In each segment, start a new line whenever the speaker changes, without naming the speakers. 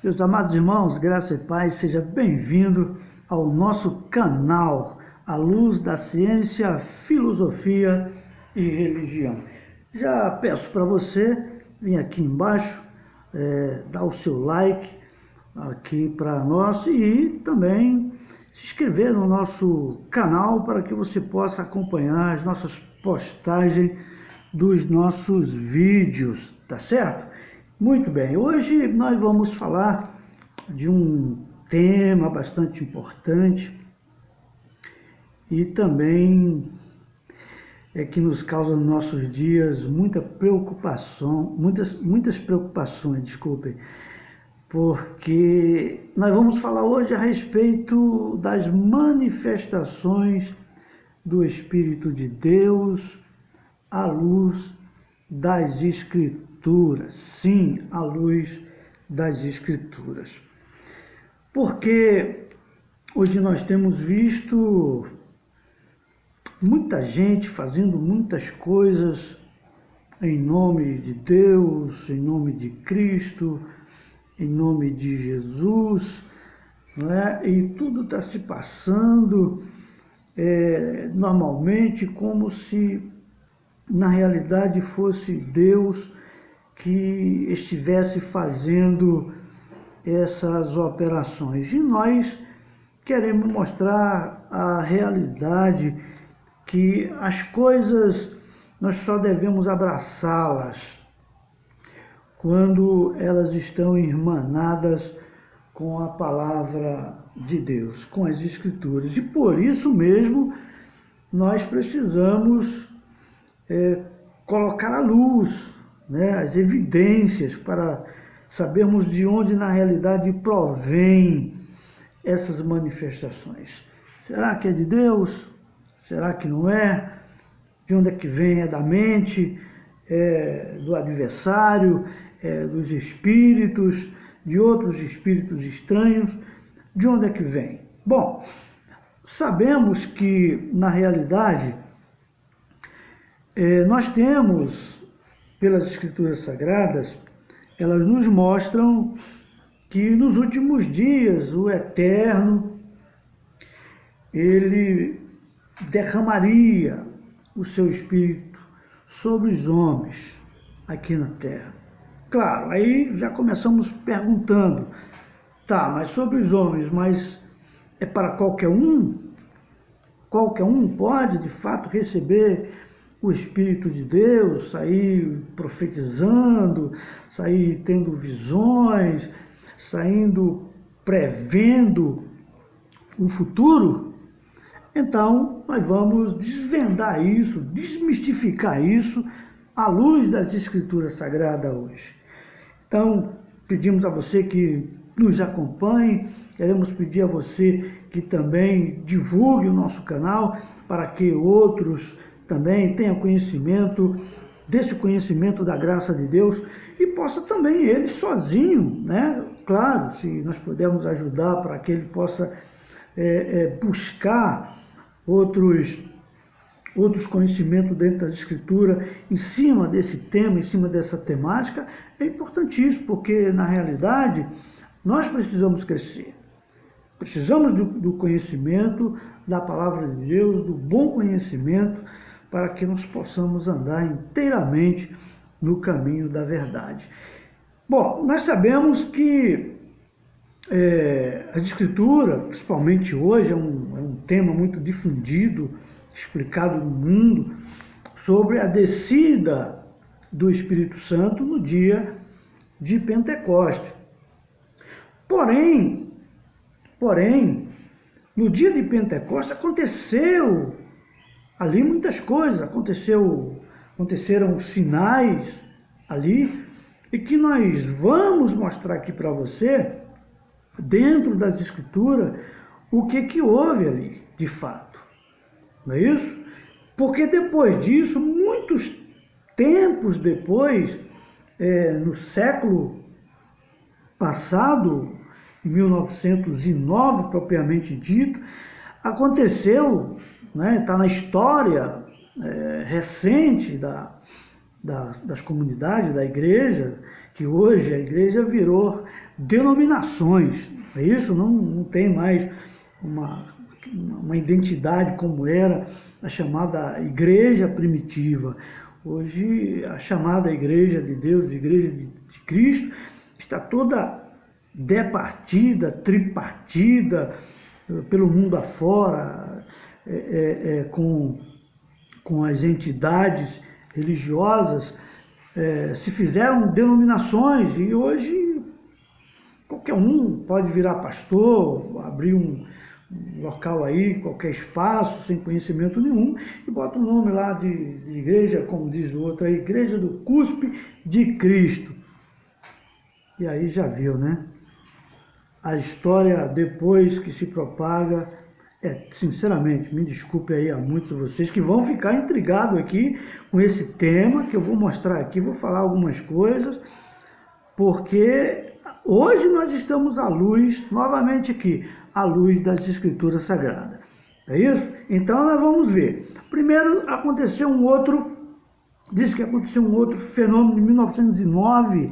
Meus amados irmãos, graça e paz, seja bem-vindo ao nosso canal, à luz da ciência, filosofia e religião. Já peço para você vir aqui embaixo, dar o seu like aqui para nós e também se inscrever no nosso canal para que você possa acompanhar as nossas postagens dos nossos vídeos, tá certo? Muito bem, hoje nós vamos falar de um tema bastante importante e também que nos causa nos nossos dias muita preocupação, muitas preocupações, desculpem, porque nós vamos falar hoje a respeito das manifestações do Espírito de Deus à luz das Escrituras. Sim, à luz das Escrituras. Porque hoje nós temos visto muita gente fazendo muitas coisas em nome de Deus, em nome de Cristo, em nome de Jesus, não é? E tudo está se passando normalmente como se na realidade fosse Deus que estivesse fazendo essas operações. E nós queremos mostrar a realidade que as coisas nós só devemos abraçá-las quando elas estão irmanadas com a palavra de Deus, com as Escrituras. E por isso mesmo nós precisamos colocar à luz, as evidências para sabermos de onde na realidade provém essas manifestações. Será que é de Deus? Será que não é? De onde é que vem? É da mente? É do adversário? É dos espíritos? De outros espíritos estranhos? De onde é que vem? Bom, sabemos que na realidade nós temos, pelas Escrituras Sagradas, elas nos mostram que nos últimos dias o Eterno, ele derramaria o seu Espírito sobre os homens aqui na Terra. Claro, aí já começamos perguntando, tá, mas sobre os homens, mas é para qualquer um? Qualquer um pode, de fato, receber o Espírito de Deus, sair profetizando, sair tendo visões, saindo prevendo o futuro? Então, nós vamos desvendar isso, desmistificar isso à luz das Escrituras Sagradas hoje. Então, pedimos a você que nos acompanhe, queremos pedir a você que também divulgue o nosso canal para que outros também tenha conhecimento desse conhecimento da graça de Deus e possa também ele sozinho, Claro, se nós pudermos ajudar para que ele possa buscar outros conhecimentos dentro das Escrituras em cima desse tema, em cima dessa temática, é importantíssimo, porque na realidade nós precisamos crescer. Precisamos do conhecimento da palavra de Deus, do bom conhecimento, para que nós possamos andar inteiramente no caminho da verdade. Bom, nós sabemos que a Escritura, principalmente hoje, é um tema muito difundido, explicado no mundo, sobre a descida do Espírito Santo no dia de Pentecostes. Porém, no dia de Pentecostes aconteceu ali muitas coisas, aconteceram sinais ali, e que nós vamos mostrar aqui para você, dentro das Escrituras, o que houve ali, de fato. Não é isso? Porque depois disso, muitos tempos depois, no século passado, em 1909, propriamente dito, aconteceu, está na história recente das comunidades, da igreja, que hoje a igreja virou denominações. É isso? Não tem mais uma identidade como era a chamada igreja primitiva. Hoje, a chamada igreja de Deus, igreja de Cristo, está toda departida, tripartida pelo mundo afora, com as entidades religiosas, se fizeram denominações e hoje qualquer um pode virar pastor, abrir um local aí, qualquer espaço, sem conhecimento nenhum, e bota um nome lá de igreja, como diz o outro, a Igreja do Cuspe de Cristo. E aí já viu, né? A história depois que se propaga, sinceramente, me desculpe aí a muitos de vocês que vão ficar intrigados aqui com esse tema, que eu vou mostrar aqui, vou falar algumas coisas, porque hoje nós estamos à luz, novamente aqui, à luz das Escrituras Sagradas. É isso? Então nós vamos ver. Primeiro diz que aconteceu um outro fenômeno em 1909,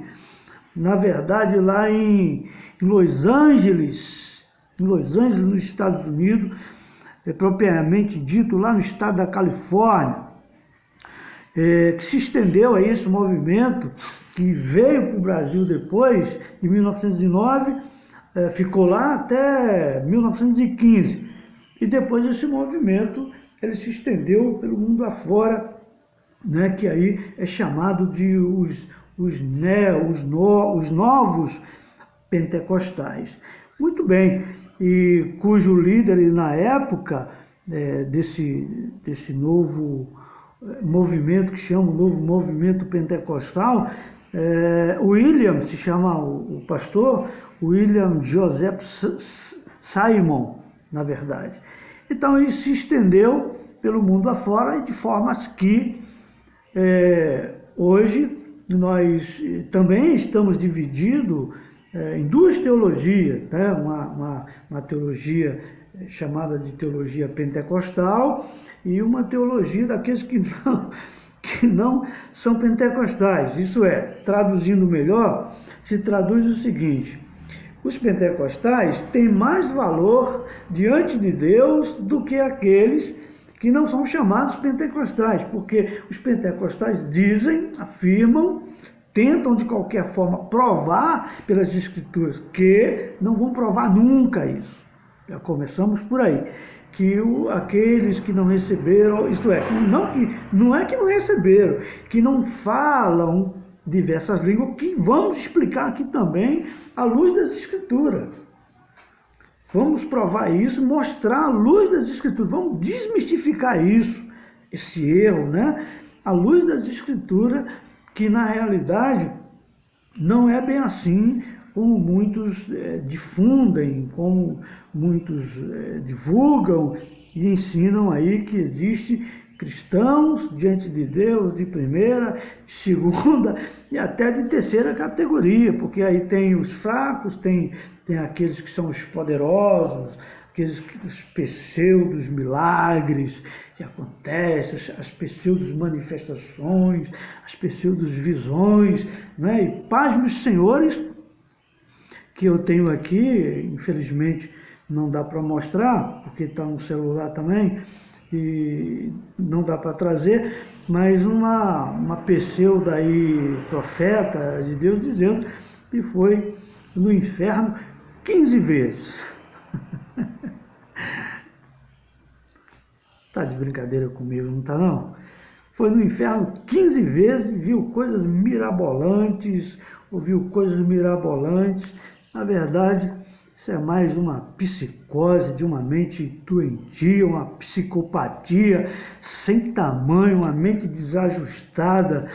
na verdade lá em Los Angeles, nos Estados Unidos, propriamente dito lá no estado da Califórnia, que se estendeu a esse movimento, que veio para o Brasil depois, em 1909, ficou lá até 1915. E depois esse movimento ele se estendeu pelo mundo afora, né, que aí é chamado de os novos pentecostais. Muito bem, e cujo líder na época desse novo movimento, que chama o novo movimento pentecostal, se chama o pastor William Joseph Simon, na verdade. Então ele se estendeu pelo mundo afora, e de formas que hoje nós também estamos divididos em duas teologias, né? Uma teologia chamada de teologia pentecostal e uma teologia daqueles que não são pentecostais. Isso é, traduzindo melhor, se traduz o seguinte: os pentecostais têm mais valor diante de Deus do que aqueles que não são chamados pentecostais, porque os pentecostais afirmam, tentam de qualquer forma provar pelas Escrituras, que não vão provar nunca isso. Já começamos por aí. Que aqueles que não receberam, isto é, não é que não receberam, que não falam diversas línguas, que vamos explicar aqui também à luz das Escrituras. Vamos provar isso, mostrar à luz das Escrituras, vamos desmistificar isso, esse erro, né? À luz das Escrituras, que na realidade não é bem assim como muitos difundem, como muitos divulgam e ensinam aí que existe cristãos diante de Deus de primeira, segunda e até de terceira categoria, porque aí tem os fracos, tem aqueles que são os poderosos, os pseudos milagres que acontecem, as pseudos manifestações, as pseudos visões, né? E paz, meus senhores, que eu tenho aqui, infelizmente não dá para mostrar, porque está no celular também, e não dá para trazer, mas uma pseudo aí, profeta de Deus, dizendo que foi no inferno 15 vezes. Tá de brincadeira comigo, não tá não? Foi no inferno 15 vezes, viu coisas mirabolantes, ouviu coisas mirabolantes. Na verdade, isso é mais uma psicose de uma mente doentia, uma psicopatia sem tamanho, uma mente desajustada.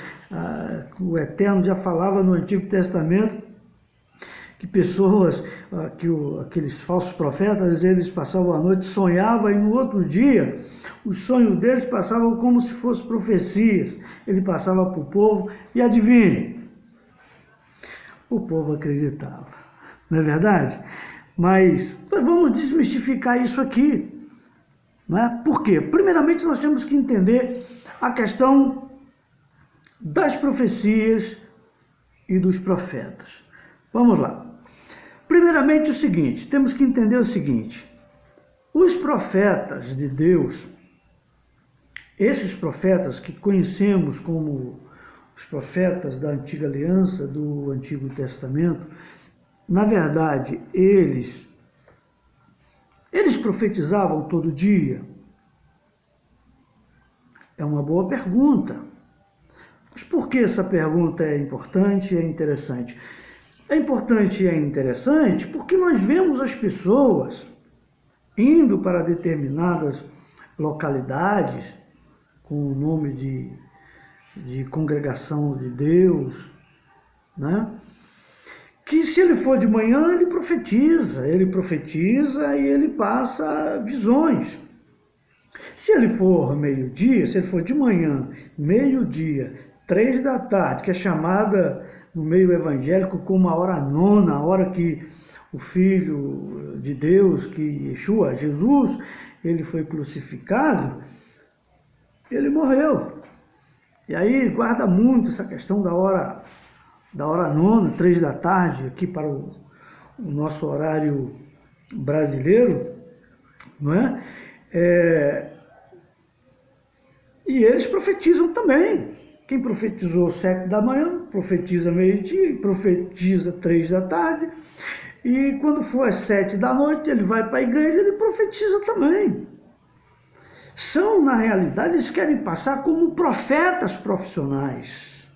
O Eterno já falava no Antigo Testamento que pessoas, aqueles falsos profetas, eles passavam a noite, sonhavam, e no outro dia, os sonhos deles passavam como se fossem profecias. Ele passava para o povo e adivinhe, o povo acreditava. Não é verdade? Mas nós vamos desmistificar isso aqui. Não é? Por quê? Primeiramente, nós temos que entender a questão das profecias e dos profetas. Vamos lá. Primeiramente o seguinte, temos que entender o seguinte, os profetas de Deus, esses profetas que conhecemos como os profetas da Antiga Aliança, do Antigo Testamento, na verdade, eles profetizavam todo dia? É uma boa pergunta. Mas por que essa pergunta é importante e é interessante? É importante e é interessante porque nós vemos as pessoas indo para determinadas localidades com o nome de congregação de Deus, né? Que se ele for de manhã, ele profetiza e ele passa visões. Se ele for meio-dia, se ele for de manhã, meio-dia, 3 da tarde, que é chamada no meio evangélico como a hora nona, a hora que o Filho de Deus, que Yeshua, Jesus, ele foi crucificado, ele morreu. E aí guarda muito essa questão da hora nona, 3 da tarde, aqui para o nosso horário brasileiro, não é? E eles profetizam também. Quem profetizou 7 da manhã, profetiza meio-dia, profetiza 3 da tarde, e quando for às 7 da noite, ele vai para a igreja e ele profetiza também. São, na realidade, eles querem passar como profetas profissionais.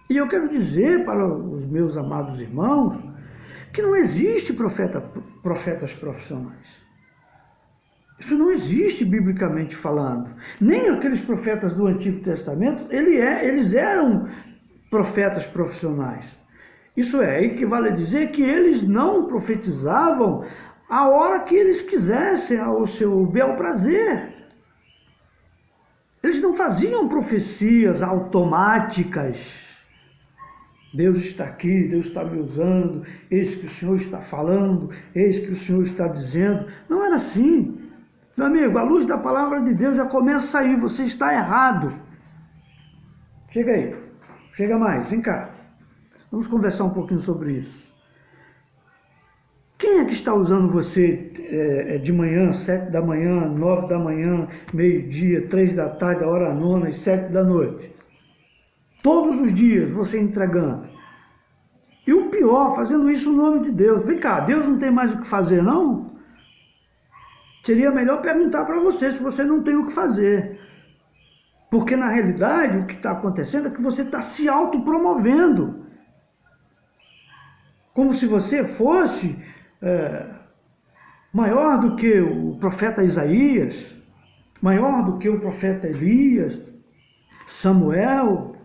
E eu quero dizer para os meus amados irmãos que não existe profetas profissionais. Isso não existe biblicamente falando. Nem aqueles profetas do Antigo Testamento, eles eram profetas profissionais. Isso equivale a dizer que eles não profetizavam a hora que eles quisessem, ao seu bel prazer. Eles não faziam profecias automáticas. Deus está aqui, Deus está me usando, eis que o Senhor está falando, eis que o Senhor está dizendo. Não era assim. Meu amigo, a luz da palavra de Deus já começa a sair, você está errado. Chega aí, chega mais, vem cá. Vamos conversar um pouquinho sobre isso. Quem é que está usando você de manhã, 7 da manhã, 9 da manhã, meio-dia, 3 da tarde, a hora nona e 7 da noite? Todos os dias você entregando. E o pior, fazendo isso no nome de Deus. Vem cá, Deus não tem mais o que fazer, não? Seria melhor perguntar para você se você não tem o que fazer. Porque, na realidade, o que está acontecendo é que você está se autopromovendo. Como se você fosse maior do que o profeta Isaías, maior do que o profeta Elias, Samuel.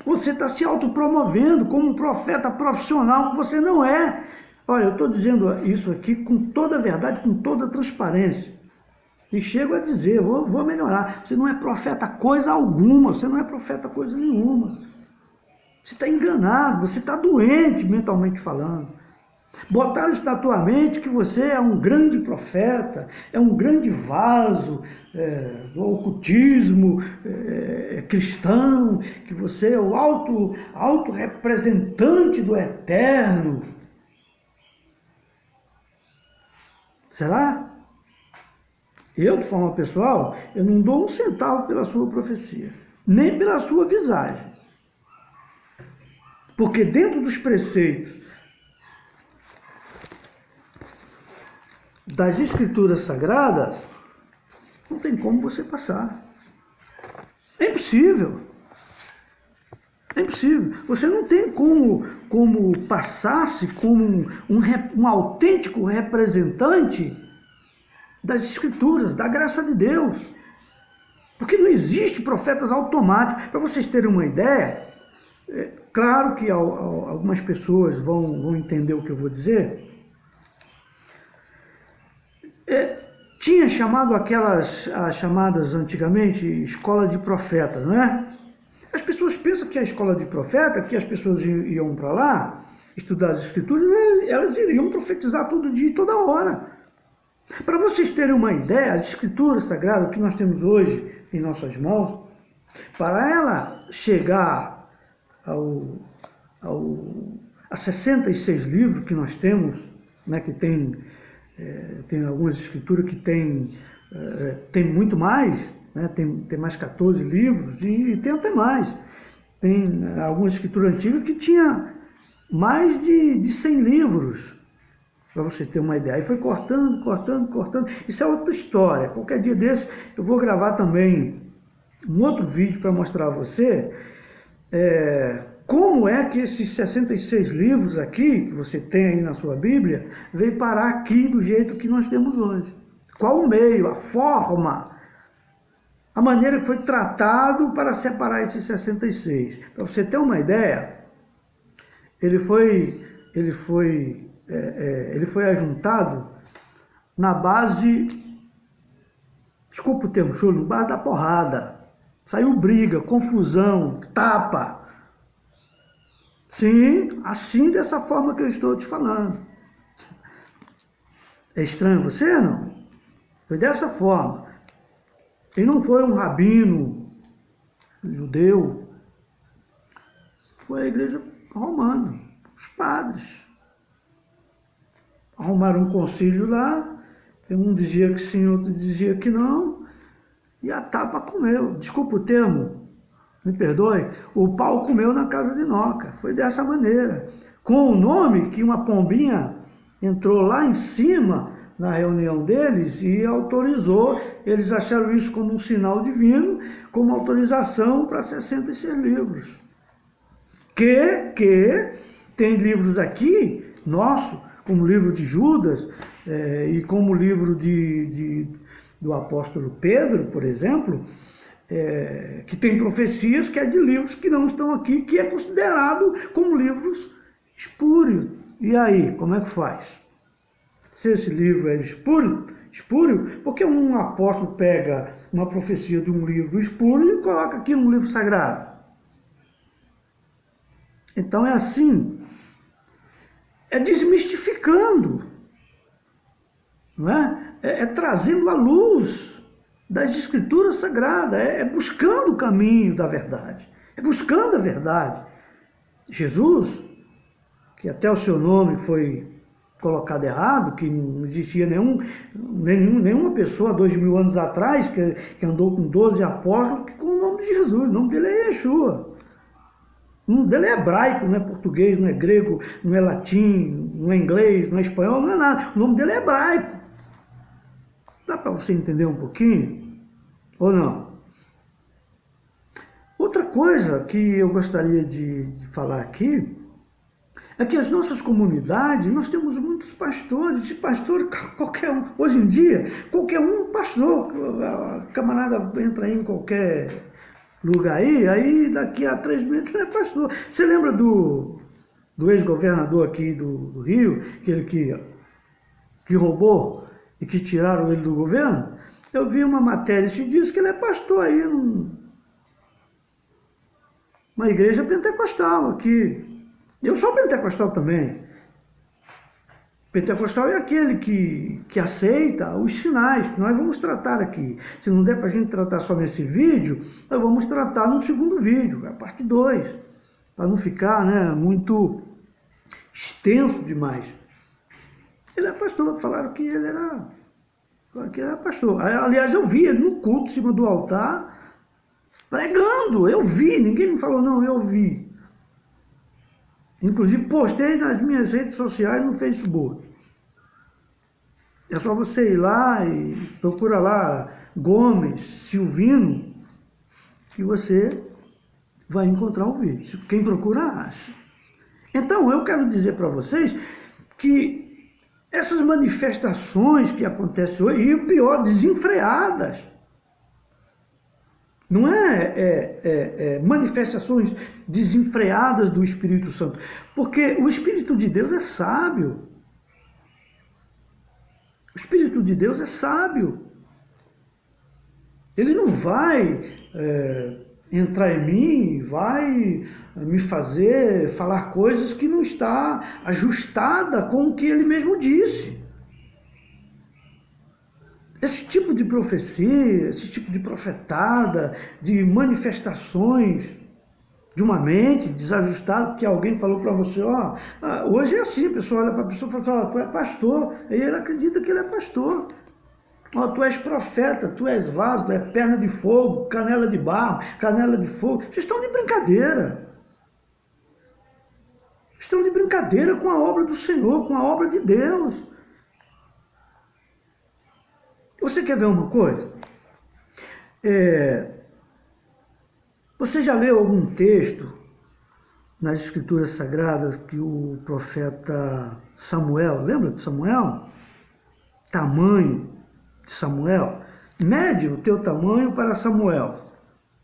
Você está se autopromovendo como um profeta profissional que você não é. Olha, eu estou dizendo isso aqui com toda a verdade, com toda a transparência. E chego a dizer, vou melhorar. Você não é profeta coisa alguma, você não é profeta coisa nenhuma. Você está enganado, você está doente mentalmente falando. Botaram isso na tua mente que você é um grande profeta, é um grande vaso do ocultismo cristão, que você é o alto representante do eterno. Será? Eu, de forma pessoal, eu não dou um centavo pela sua profecia, nem pela sua visagem. Porque dentro dos preceitos das Escrituras Sagradas, não tem como você passar. É impossível. É impossível. Você não tem como passar-se como um autêntico representante das Escrituras, da graça de Deus. Porque não existe profetas automáticos. Para vocês terem uma ideia, claro que algumas pessoas vão entender o que eu vou dizer. Tinha chamado as chamadas antigamente escola de profetas, né? As pessoas pensam que a escola de profeta, que as pessoas iam para lá estudar as Escrituras, elas iriam profetizar todo dia e toda hora. Para vocês terem uma ideia, as Escrituras Sagradas que nós temos hoje em nossas mãos, para ela chegar a a 66 livros que nós temos, né, que tem algumas escrituras que tem muito mais, né, tem mais 14 livros e tem até mais. Tem algumas escrituras antigas que tinha mais de 100 livros, para você ter uma ideia. Aí foi cortando. Isso é outra história. Qualquer dia desse eu vou gravar também um outro vídeo para mostrar a você como é que esses 66 livros aqui, que você tem aí na sua Bíblia, veio parar aqui do jeito que nós temos hoje. Qual o meio, a forma, a maneira que foi tratado para separar esses 66. Para você ter uma ideia, ele foi ajuntado na base, desculpa o termo chulo, na base da porrada. Saiu briga, confusão, tapa. Sim, assim, dessa forma que eu estou te falando. É estranho você, não? Foi dessa forma. E não foi um rabino judeu, foi a igreja romana, os padres. Arrumaram um concílio lá, um dizia que sim, outro dizia que não, e a tapa comeu. Desculpa o termo, me perdoe, o pau comeu na casa de Noca. Foi dessa maneira. Com o nome que uma pombinha entrou lá em cima na reunião deles e autorizou, eles acharam isso como um sinal divino, como autorização para 66 livros. Que tem livros aqui, nosso, como o livro de Judas, e como o livro do apóstolo Pedro, por exemplo, que tem profecias que é de livros que não estão aqui, que é considerado como livros espúrios. E aí, como é que faz? Se esse livro é espúrio, porque um apóstolo pega uma profecia de um livro espúrio e coloca aqui num livro sagrado? Então é assim, é desmistificando, não é? É trazendo a luz das escrituras sagradas, é buscando o caminho da verdade, é buscando a verdade. Jesus, que até o seu nome foi colocado errado, que não existia nenhuma pessoa 2000 anos atrás que andou com 12 apóstolos com o nome de Jesus. O nome dele é Yeshua. O nome dele é hebraico, não é português, não é grego, não é latim, não é inglês, não é espanhol, não é nada. O nome dele é hebraico. Dá para você entender um pouquinho? Ou não? Outra coisa que eu gostaria de falar aqui é que as nossas comunidades, nós temos muitos pastores, e pastor, qualquer um, hoje em dia, qualquer um pastor, a camarada entra em qualquer lugar aí daqui a 3 meses ele é pastor. Você lembra do ex-governador aqui do Rio, aquele que roubou e que tiraram ele do governo? Eu vi uma matéria que diz que ele é pastor aí numa igreja pentecostal aqui. Eu sou pentecostal também. Pentecostal é aquele que aceita os sinais que nós vamos tratar aqui. Se não der para a gente tratar só nesse vídeo, nós vamos tratar no segundo vídeo, a parte 2, para não ficar, né, muito extenso demais. Ele é pastor, falaram que ele era pastor. Aliás, eu vi ele no culto, em cima do altar, pregando. Eu vi, ninguém me falou não, eu vi. Inclusive postei nas minhas redes sociais no Facebook. É só você ir lá e procura lá Gomes Silvino que você vai encontrar o vídeo. Quem procura, acha. Então, eu quero dizer para vocês que essas manifestações que acontecem hoje, e o pior, desenfreadas, não manifestações desenfreadas do Espírito Santo, porque o Espírito de Deus é sábio. O Espírito de Deus é sábio. Ele não vai entrar em mim, vai me fazer falar coisas que não está ajustada com o que ele mesmo disse. Esse tipo de profecia, esse tipo de profetada, de manifestações de uma mente desajustada, porque alguém falou para você, ó, hoje é assim, a pessoa olha para a pessoa e fala assim, ó, tu é pastor, e ele acredita que ele é pastor. Ó, tu és profeta, tu és vaso, tu és perna de fogo, canela de barro, canela de fogo. Vocês estão de brincadeira. Estão de brincadeira com a obra do Senhor, com a obra de Deus. Você quer ver uma coisa? Você já leu algum texto nas Escrituras Sagradas que o profeta Samuel, lembra de Samuel? Tamanho de Samuel. Mede o teu tamanho para Samuel,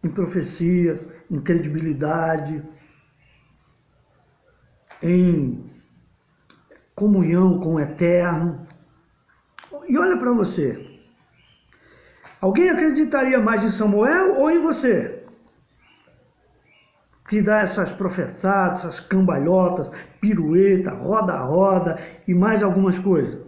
em profecias, em credibilidade, em comunhão com o Eterno. E olha para você. Alguém acreditaria mais em Samuel ou em você? Que dá essas profetadas, essas cambalhotas, pirueta, roda-roda e mais algumas coisas.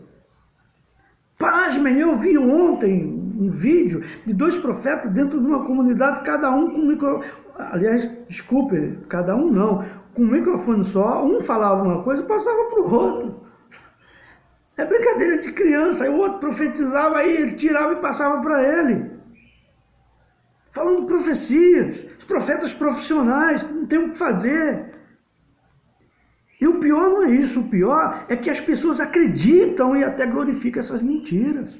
Pasmem, eu vi ontem um vídeo de 2 profetas dentro de uma comunidade, cada um com microfone. Aliás, desculpe, cada um não, com um microfone só, um falava uma coisa e passava para o outro. É brincadeira de criança, aí o outro profetizava, aí ele tirava e passava para ele. Falando profecias, os profetas profissionais, não tem o que fazer. E o pior não é isso, o pior é que as pessoas acreditam e até glorificam essas mentiras.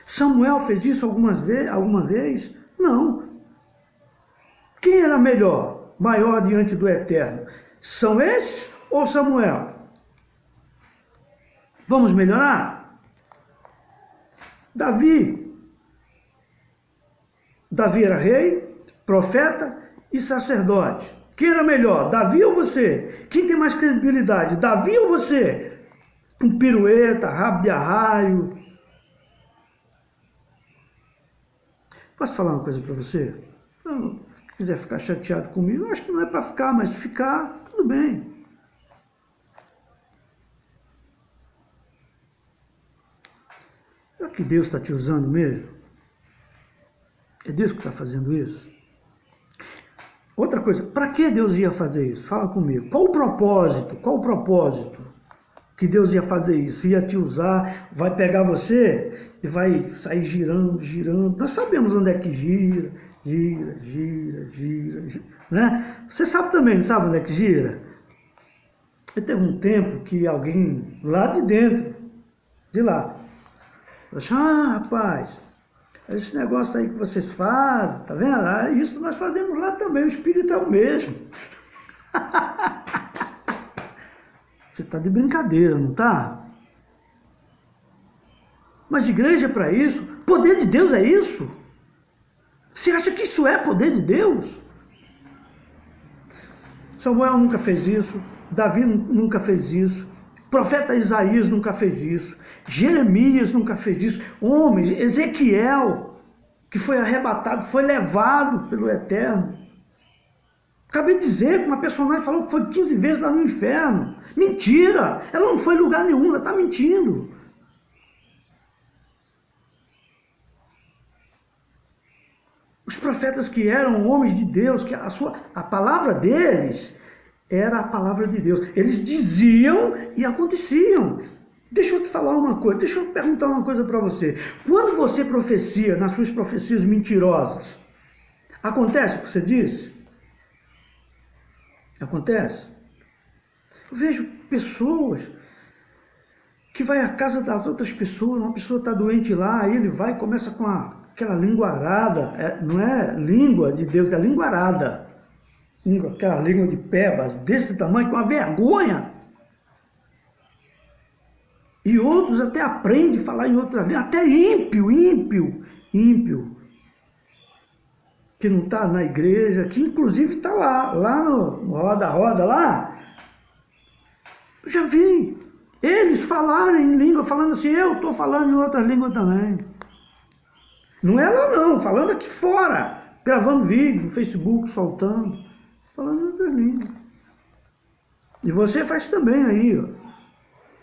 Samuel fez isso alguma vez? Não. Quem era melhor, maior diante do Eterno? São esses ou Samuel? Vamos melhorar? Davi era rei, profeta e sacerdote. Quem era melhor, Davi ou você? Quem tem mais credibilidade, Davi ou você? Com pirueta, rabo de arraio. Posso falar uma coisa para você? Se quiser ficar chateado comigo, eu acho que não é para ficar, mas se ficar, tudo bem. Será que Deus está te usando mesmo? É Deus que está fazendo isso? Outra coisa, para que Deus ia fazer isso? Fala comigo. Qual o propósito? Qual o propósito que Deus ia fazer isso? Ia te usar, vai pegar você e vai sair girando, girando. Nós sabemos onde é que gira, né? Você sabe também, não sabe onde é que gira? E teve um tempo que alguém lá de dentro, de lá, falou, rapaz, esse negócio aí que vocês fazem, tá vendo? Isso nós fazemos lá também, o Espírito é o mesmo. Você tá de brincadeira, não tá? Mas igreja é para isso? Poder de Deus é isso? Você acha que isso é poder de Deus? Samuel nunca fez isso, Davi nunca fez isso, profeta Isaías nunca fez isso, Jeremias nunca fez isso, homens, Ezequiel, que foi arrebatado, foi levado pelo Eterno. Acabei de dizer que uma personagem falou que foi 15 vezes lá no inferno. Mentira! Ela não foi em lugar nenhum, ela está mentindo. Os profetas que eram homens de Deus, que a palavra deles era a palavra de Deus. Eles diziam e aconteciam. Deixa eu te falar uma coisa, deixa eu perguntar uma coisa para você. Quando você profecia, nas suas profecias mentirosas, acontece o que você disse? Acontece? Eu vejo pessoas que vai à casa das outras pessoas, uma pessoa está doente lá, aí ele vai e começa com aquela linguarada, não é língua de Deus, é linguarada. Aquela língua de pebas, desse tamanho, com uma vergonha. E outros até aprendem a falar em outra língua, até ímpio, que não está na igreja, que inclusive está lá no roda-roda lá. Eu já vi eles falarem em língua, falando assim, eu estou falando em outra língua também. Não é lá não, falando aqui fora, gravando vídeo no Facebook, soltando, falando em outra língua. E você faz também aí, ó.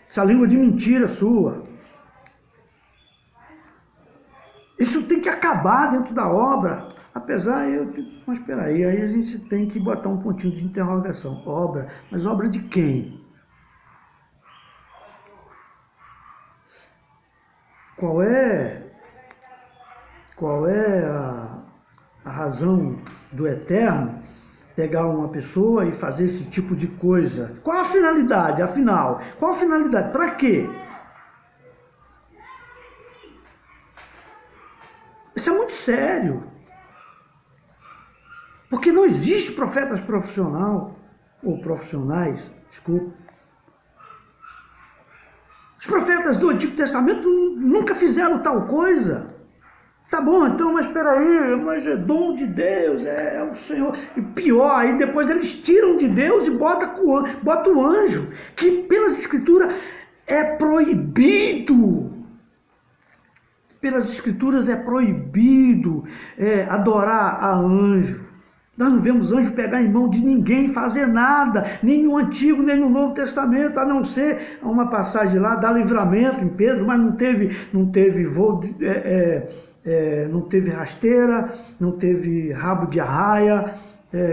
Essa língua de mentira sua. Isso tem que acabar dentro da obra. Apesar, mas espera aí a gente tem que botar um pontinho de interrogação. Obra, mas obra de quem? Qual é a razão do Eterno pegar uma pessoa e fazer esse tipo de coisa? Qual a finalidade, afinal? Qual a finalidade? Para quê? Isso é muito sério. Porque não existe profetas profissionais, desculpa. Os profetas do Antigo Testamento nunca fizeram tal coisa. Tá bom, então, mas espera aí, mas é dom de Deus, é o Senhor. E pior, aí depois eles tiram de Deus e botam o anjo, que pela Escritura é proibido. Pelas Escrituras é proibido adorar a anjo. Nós não vemos anjo pegar em mão de ninguém, fazer nada, nem no Antigo, nem no Novo Testamento, a não ser uma passagem lá, dá livramento em Pedro, mas não teve voo, não teve rasteira, não teve rabo de arraia,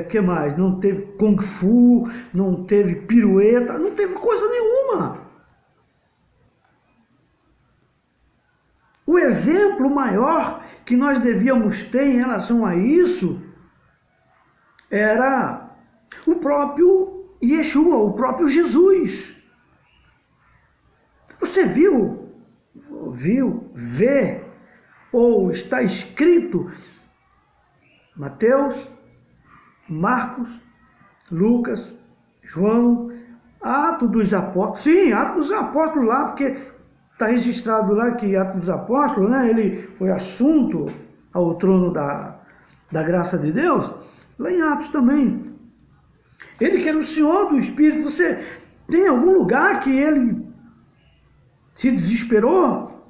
que mais? Não teve kung fu, não teve pirueta, não teve coisa nenhuma. O exemplo maior que nós devíamos ter em relação a isso era o próprio Yeshua, o próprio Jesus. Você vê, ou está escrito Mateus, Marcos, Lucas, João, Atos dos Apóstolos. Sim, Atos dos Apóstolos lá, porque está registrado lá que Atos dos Apóstolos, né, ele foi assunto ao trono da graça de Deus. Lá em Atos também. Ele que era o Senhor do Espírito. Você tem algum lugar que ele se desesperou?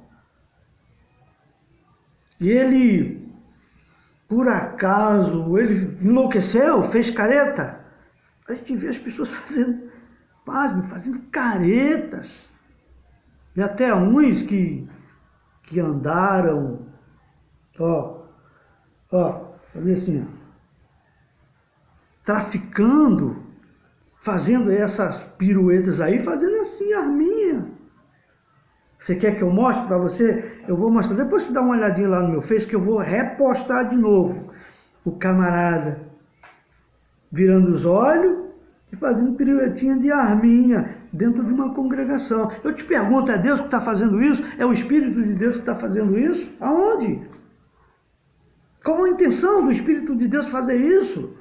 E ele, por acaso, ele enlouqueceu, fez careta? A gente vê as pessoas fazendo caretas. E até uns que andaram, fazer assim, traficando, fazendo essas piruetas aí, fazendo assim, arminha. Você quer que eu mostre para você? Eu vou mostrar. Depois você dá uma olhadinha lá no meu Face que eu vou repostar de novo. O camarada virando os olhos e fazendo piruetinha de arminha dentro de uma congregação. Eu te pergunto, é Deus que está fazendo isso? É o Espírito de Deus que está fazendo isso? Aonde? Qual a intenção do Espírito de Deus fazer isso?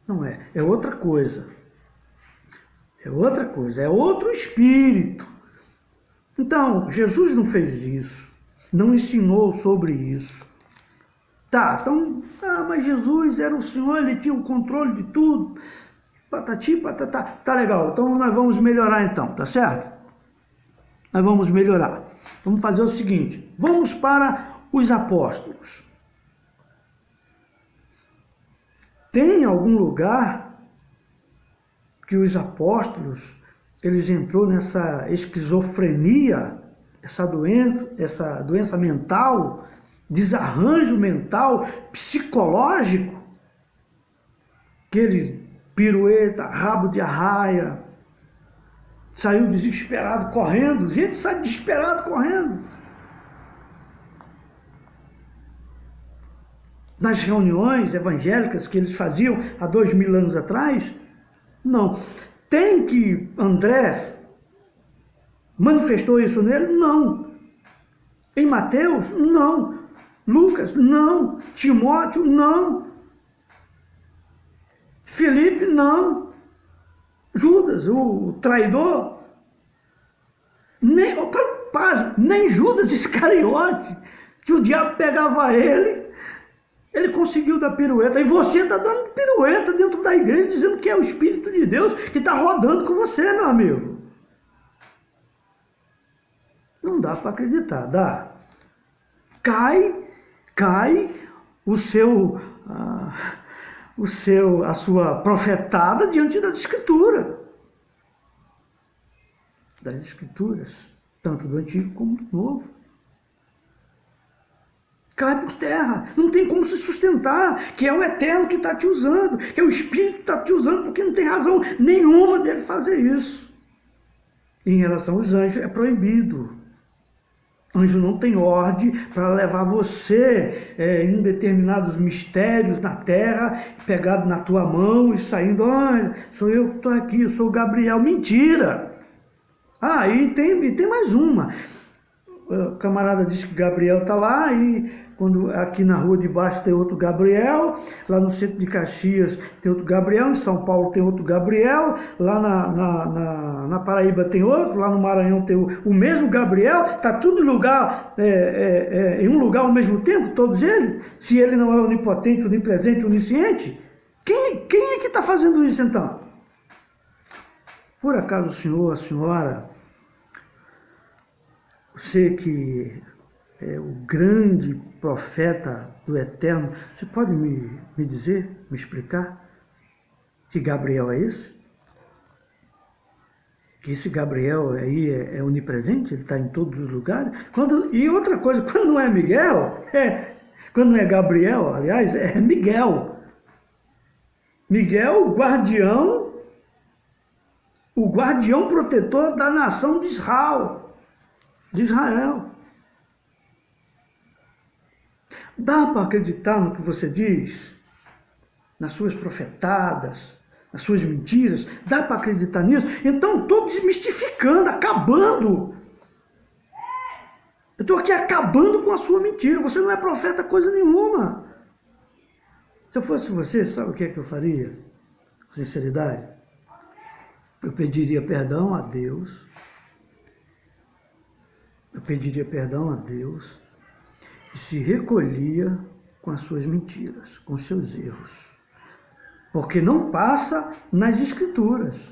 Não é, é outra coisa. É outra coisa, é outro espírito. Então, Jesus não fez isso, não ensinou sobre isso. Mas Jesus era o Senhor, ele tinha o controle de tudo. Patati, patatá. Tá legal, então nós vamos melhorar então, tá certo? Nós vamos melhorar. Vamos fazer o seguinte, vamos para os apóstolos. Tem algum lugar que os apóstolos, eles entrou nessa esquizofrenia, essa doença mental, desarranjo mental, psicológico, que eles pirueta, rabo de arraia, saiu desesperado correndo, gente sai desesperado correndo. Nas reuniões evangélicas que eles faziam há 2000 anos atrás, não. Tem que André manifestou isso nele? Não. Em Mateus? Não. Lucas? Não. Timóteo? Não. Filipe? Não. Judas, o traidor? Nem Judas Iscariote, que o diabo pegava ele conseguiu dar pirueta. E você está dando pirueta dentro da igreja, dizendo que é o Espírito de Deus que está rodando com você, meu amigo. Não dá para acreditar, dá. Cai a sua profetada diante das Escrituras. Das Escrituras, tanto do Antigo como do Novo. cai por terra, não tem como se sustentar, que é o Eterno que está te usando, que é o Espírito que está te usando, porque não tem razão nenhuma dele fazer isso. Em relação aos anjos, é proibido. Anjo não tem ordem para levar você em determinados mistérios na terra, pegado na tua mão e saindo, olha, sou eu que estou aqui, eu sou o Gabriel. Mentira! Ah, e tem mais uma. O camarada disse que Gabriel está lá, e quando aqui na rua de baixo tem outro Gabriel, lá no centro de Caxias tem outro Gabriel, em São Paulo tem outro Gabriel, lá na Paraíba tem outro, lá no Maranhão tem o mesmo Gabriel, está tudo em um lugar ao mesmo tempo, todos eles? Se ele não é onipotente, onipresente, onisciente, quem é que está fazendo isso então? Por acaso o senhor, a senhora, você que é o grande profeta do Eterno, você pode me dizer, me explicar que Gabriel é esse? Que esse Gabriel aí é onipresente, ele está em todos os lugares? E outra coisa, quando não é Miguel, quando não é Gabriel, aliás, é Miguel. Miguel, o guardião protetor da nação de Israel. Dá para acreditar no que você diz? Nas suas profetadas, nas suas mentiras? Dá para acreditar nisso? Então estou desmistificando, acabando. Eu estou aqui acabando com a sua mentira. Você não é profeta coisa nenhuma. Se eu fosse você, sabe o que é que eu faria? Com sinceridade? Eu pediria perdão a Deus. E se recolhia com as suas mentiras, com os seus erros. Porque não passa nas Escrituras.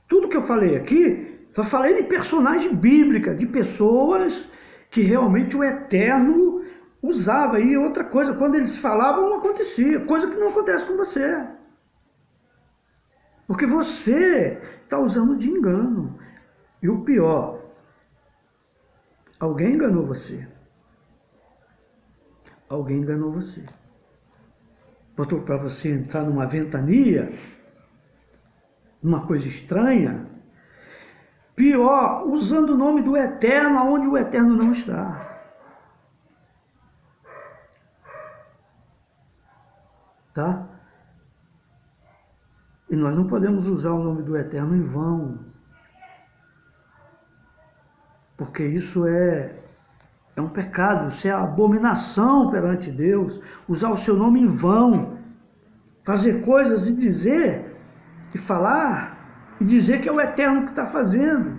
Tudo que eu falei aqui, só falei de personagem bíblica, de pessoas que realmente o Eterno usava. E outra coisa, quando eles falavam, não acontecia. Coisa que não acontece com você. Porque você está usando de engano. E o pior, alguém enganou você. Alguém enganou você. Botou para você entrar numa ventania, numa coisa estranha. Pior, usando o nome do Eterno, onde o Eterno não está. Tá? E nós não podemos usar o nome do Eterno em vão. Porque isso é um pecado, isso é abominação perante Deus. Usar o seu nome em vão. Fazer coisas e dizer, e falar, e dizer que é o Eterno que está fazendo,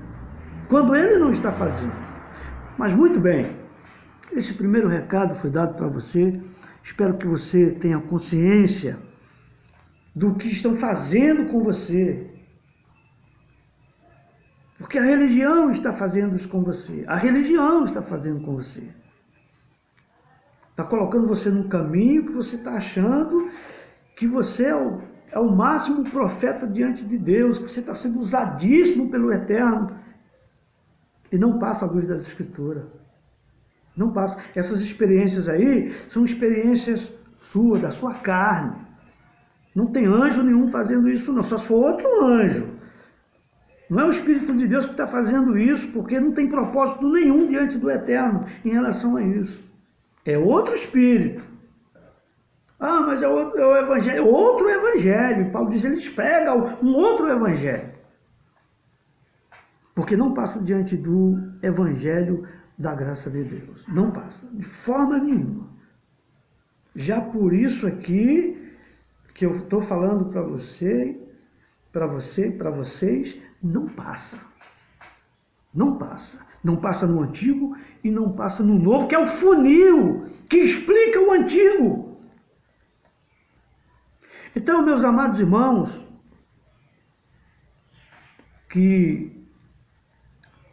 quando Ele não está fazendo. Mas muito bem, esse primeiro recado foi dado para você. Espero que você tenha consciência do que estão fazendo com você. Porque a religião está fazendo isso com você. A religião está fazendo com você. Está colocando você num caminho que você está achando que você é o máximo profeta diante de Deus, que você está sendo usadíssimo pelo Eterno. E não passa a luz das Escrituras. Não passa. Essas experiências aí são experiências suas, da sua carne. Não tem anjo nenhum fazendo isso, não. Só se for outro anjo. Não é o Espírito de Deus que está fazendo isso, porque não tem propósito nenhum diante do Eterno em relação a isso. É outro Espírito. Ah, mas é o Evangelho. Outro Evangelho. Paulo diz, eles pregam um outro Evangelho. Porque não passa diante do Evangelho da graça de Deus. Não passa, de forma nenhuma. Já por isso aqui, que eu estou falando para vocês, não passa. Não passa. Não passa no Antigo e não passa no Novo, que é o funil que explica o Antigo. Então, meus amados irmãos, que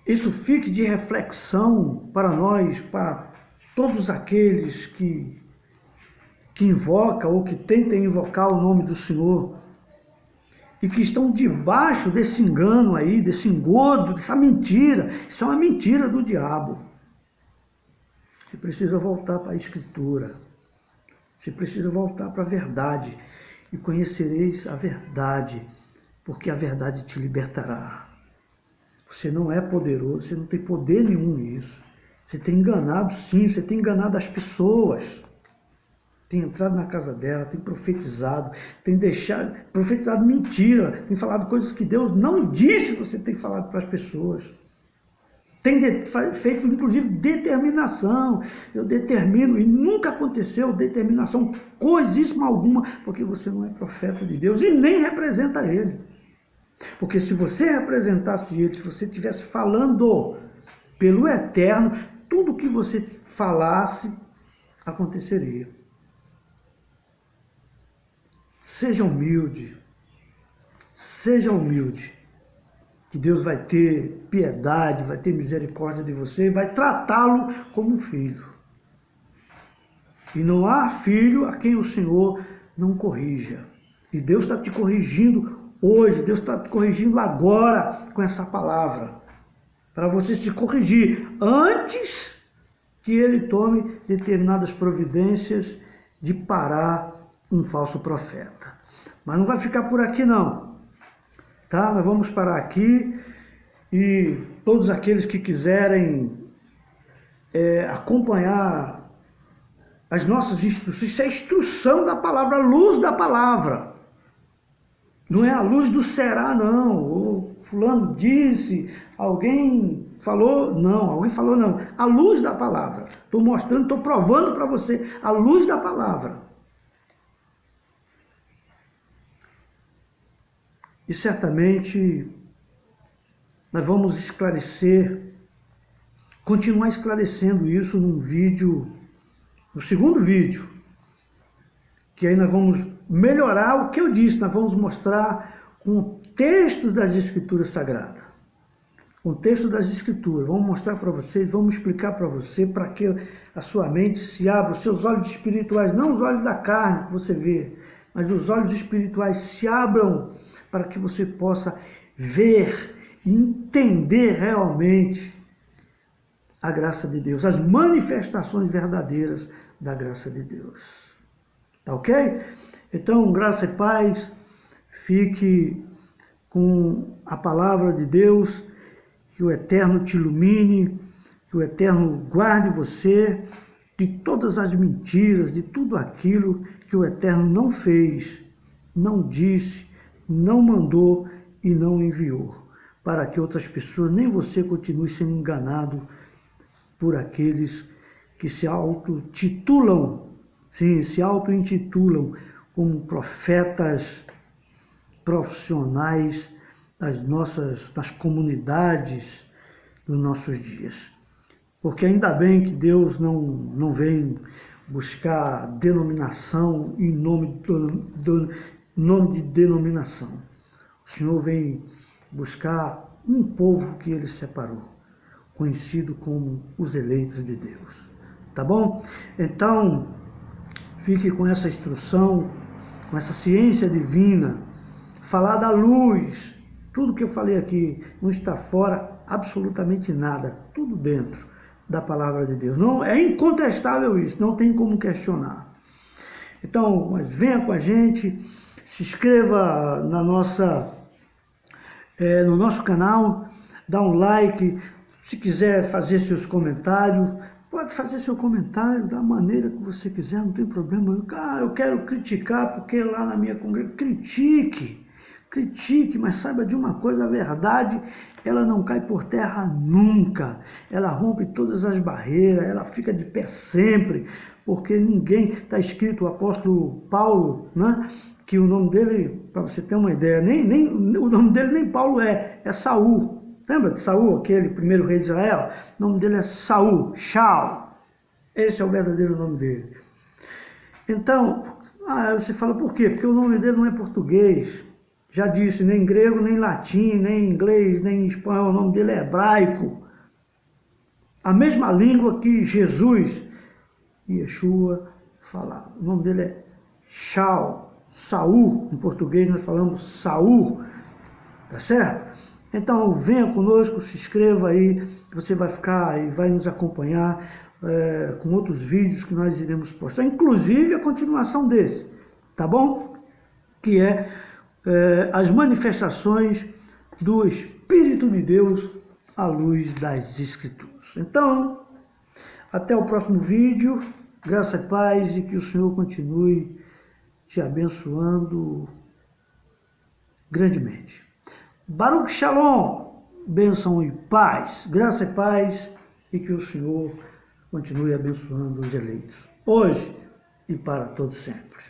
isso fique de reflexão para nós, para todos aqueles que invocam ou que tentem invocar o nome do Senhor e que estão debaixo desse engano aí, desse engodo, dessa mentira. Isso é uma mentira do diabo. precisa voltar para a Escritura. Você precisa voltar para a verdade. E conhecereis a verdade, porque a verdade te libertará. Você não é poderoso, você não tem poder nenhum nisso. Você tem enganado, sim, você tem enganado as pessoas. Tem entrado na casa dela, tem profetizado, profetizado mentira, tem falado coisas que Deus não disse, você tem falado para as pessoas. Tem feito, inclusive, determinação. Eu determino, e nunca aconteceu determinação coisíssima alguma, porque você não é profeta de Deus e nem representa Ele. Porque se você representasse Ele, se você estivesse falando pelo Eterno, tudo que você falasse aconteceria. Seja humilde, que Deus vai ter piedade, vai ter misericórdia de você e vai tratá-lo como um filho. E não há filho a quem o Senhor não corrija. E Deus está te corrigindo hoje, Deus está te corrigindo agora com essa palavra, para você se corrigir antes que Ele tome determinadas providências de parar um falso profeta. Mas não vai ficar por aqui não, tá? Nós vamos parar aqui e todos aqueles que quiserem acompanhar as nossas instruções, isso é a instrução da palavra, a luz da palavra. Não é a luz do será, não. O fulano disse, alguém falou, não. A luz da palavra. Estou mostrando, estou provando para você a luz da palavra. E certamente nós vamos continuar esclarecendo isso no segundo vídeo, que aí nós vamos melhorar o que eu disse, nós vamos mostrar com textos das Escrituras Sagradas. Com texto das Escrituras, vamos mostrar para vocês, vamos explicar para você, para que a sua mente se abra, os seus olhos espirituais, não os olhos da carne que você vê, mas os olhos espirituais se abram para que você possa ver e entender realmente a graça de Deus, as manifestações verdadeiras da graça de Deus. Tá ok? Então, graça e paz, fique com a palavra de Deus, que o Eterno te ilumine, que o Eterno guarde você de todas as mentiras, de tudo aquilo que o Eterno não fez, não disse, não mandou e não enviou, para que outras pessoas, nem você, continue sendo enganado por aqueles que se auto-intitulam como profetas profissionais das comunidades dos nossos dias. Porque ainda bem que Deus não vem buscar denominação em nome de denominação. O Senhor vem buscar um povo que Ele separou, conhecido como os eleitos de Deus. Tá bom? Então, fique com essa instrução, com essa ciência divina, falar da luz. Tudo que eu falei aqui não está fora absolutamente nada, tudo dentro da palavra de Deus. Não, é incontestável isso, não tem como questionar. Então, mas venha com a gente, se inscreva no nosso canal, dá um like, se quiser fazer seus comentários, pode fazer seu comentário da maneira que você quiser, não tem problema. Eu quero criticar porque lá na minha congregação, critique, mas saiba de uma coisa, a verdade, ela não cai por terra nunca, ela rompe todas as barreiras, ela fica de pé sempre, porque ninguém, está escrito o apóstolo Paulo, né, que o nome dele, para você ter uma ideia, nem o nome dele nem Paulo é Saul. Lembra de Saul, aquele primeiro rei de Israel? O nome dele é Saul, Shaul. Esse é o verdadeiro nome dele. Então, você fala, por quê? Porque o nome dele não é português. Já disse, nem grego, nem latim, nem inglês, nem espanhol. O nome dele é hebraico. A mesma língua que Jesus e Yeshua falavam. O nome dele é Shaul, Saul. Em português nós falamos Saul. Tá certo? Então, venha conosco, se inscreva aí, você vai ficar e vai nos acompanhar. com outros vídeos que nós iremos postar, inclusive a continuação desse, tá bom? Que é as manifestações do Espírito de Deus à luz das Escrituras. Então, até o próximo vídeo, graça e paz, e que o Senhor continue te abençoando grandemente. Baruch Shalom, bênção e paz, graça e paz, e que o Senhor continue abençoando os eleitos, hoje e para todo sempre.